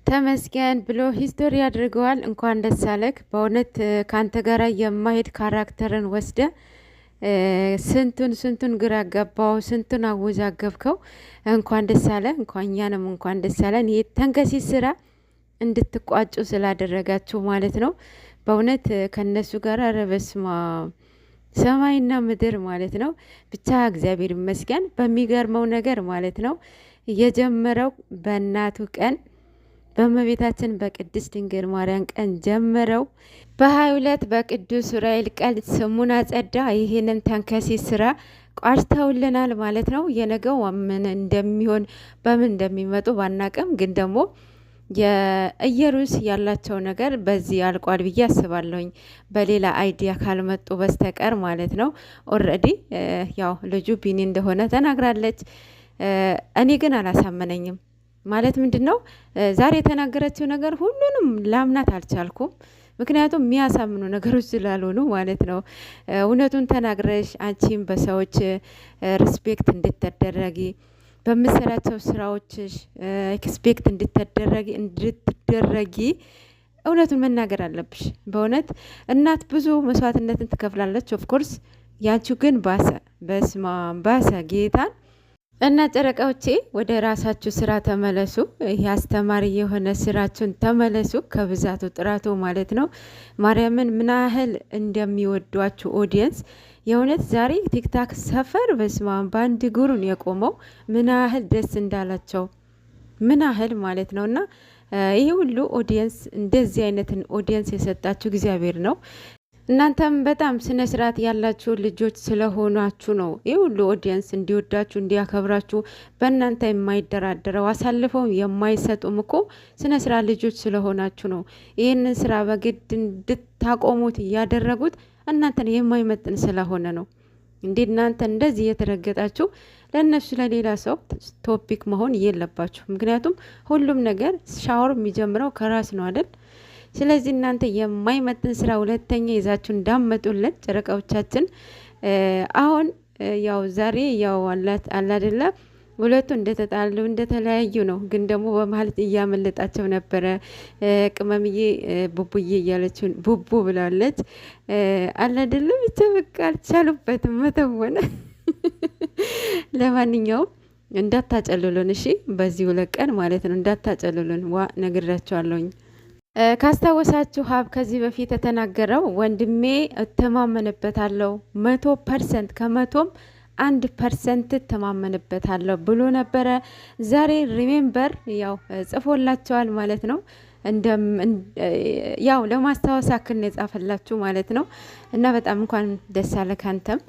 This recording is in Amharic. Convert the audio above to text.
ተመስገን ብሎ ሂስቶሪ አድርገዋል። እንኳን ደስ አለክ። በእውነት ካንተ ጋራ የማሄድ ካራክተርን ወስደ ስንቱን ግራ ገባው፣ ስንቱን አወዛገብከው። እንኳን ደስ አለ። እንኳን እኛንም እንኳን ደስ አለን። ይሄ ተንከሲስ ስራ እንድትቋጩ ስላደረጋችሁ ማለት ነው። በእውነት ከነሱ ጋር ረበስማ ሰማይና ምድር ማለት ነው። ብቻ እግዚአብሔር ይመስገን በሚገርመው ነገር ማለት ነው። የጀመረው በእናቱ ቀን በእመቤታችን በቅድስት ድንግል ማርያም ቀን ጀመረው። በ22 በቅዱስ ዑራኤል ቀን ስሙን አጸዳ። ይህንን ተንከሲስ ስራ ቋጭተውልናል ማለት ነው። የነገው ምን እንደሚሆን በምን እንደሚመጡ ባናቅም፣ ግን ደግሞ የኢየሩስ ያላቸው ነገር በዚህ አልቋል ብዬ አስባለሁኝ። በሌላ አይዲያ ካልመጡ በስተቀር ማለት ነው። ኦልሬዲ ያው ልጁ ቢኒ እንደሆነ ተናግራለች። እኔ ግን አላሳመነኝም። ማለት ምንድን ነው ዛሬ የተናገረችው ነገር ሁሉንም ላምናት አልቻልኩም። ምክንያቱም የሚያሳምኑ ነገሮች ስላልሆኑ ማለት ነው። እውነቱን ተናግረሽ አንቺም በሰዎች ሪስፔክት እንድትደረጊ በምሰራቸው ስራዎችሽ ኤክስፔክት እንድትደረጊ እውነቱን መናገር አለብሽ። በእውነት እናት ብዙ መስዋዕትነትን ትከፍላለች። ኦፍኮርስ ያንቺው ግን ባሰ። በስማ ባሰ ጌታን እና ጨረቃዎቼ ወደ ራሳችሁ ስራ ተመለሱ። ይህ አስተማሪ የሆነ ስራችሁን ተመለሱ። ከብዛቱ ጥራቱ ማለት ነው። ማርያምን ምን ያህል እንደሚወዷችሁ ኦዲየንስ የእውነት ዛሬ ቲክታክ ሰፈር በስማ በአንድ እግሩን የቆመው ምን ያህል ደስ እንዳላቸው ምን ያህል ማለት ነው። እና ይህ ሁሉ ኦዲየንስ እንደዚህ አይነትን ኦዲየንስ የሰጣችሁ እግዚአብሔር ነው። እናንተም በጣም ስነ ስርዓት ያላችሁ ልጆች ስለሆናችሁ ነው ይህ ሁሉ ኦዲየንስ እንዲወዳችሁ እንዲያከብራችሁ በእናንተ የማይደራደረው አሳልፈው የማይሰጡም እኮ ስነ ስርዓት ልጆች ስለሆናችሁ ነው። ይህንን ስራ በግድ እንድታቆሙት እያደረጉት እናንተን የማይመጥን ስለሆነ ነው። እንዴ እናንተ እንደዚህ እየተረገጣችሁ ለእነሱ ለሌላ ሰው ቶፒክ መሆን የለባችሁ። ምክንያቱም ሁሉም ነገር ሻወር የሚጀምረው ከራስ ነው አይደል? ስለዚህ እናንተ የማይመጥን ስራ ሁለተኛ ይዛችሁ እንዳመጡለት ጨረቃዎቻችን። አሁን ያው ዛሬ ያው አላደለ ሁለቱ እንደተጣሉ እንደተለያዩ ነው። ግን ደግሞ በመሀል እያመለጣቸው ነበረ። ቅመምዬ ቡቡዬ እያለችው ቡቡ ብላለች። አላደለ ብቻ በቃ አልቻሉበትም መተወነ። ለማንኛውም እንዳታጨልሉን እሺ፣ በዚህ ሁለት ቀን ማለት ነው እንዳታጨልሉን። ነግራቸዋለሁኝ። ካስታወሳችሁ ሀብ ከዚህ በፊት የተናገረው ወንድሜ እተማመንበታለሁ 100% ከመቶም 1% እተማመንበታለሁ ብሎ ነበረ። ዛሬ ሪሜምበር ያው ጽፎላቸዋል ማለት ነው። ያው ለማስታወስ አክል ነው የጻፈላችሁ ማለት ነው። እና በጣም እንኳን ደስ አለ ካንተም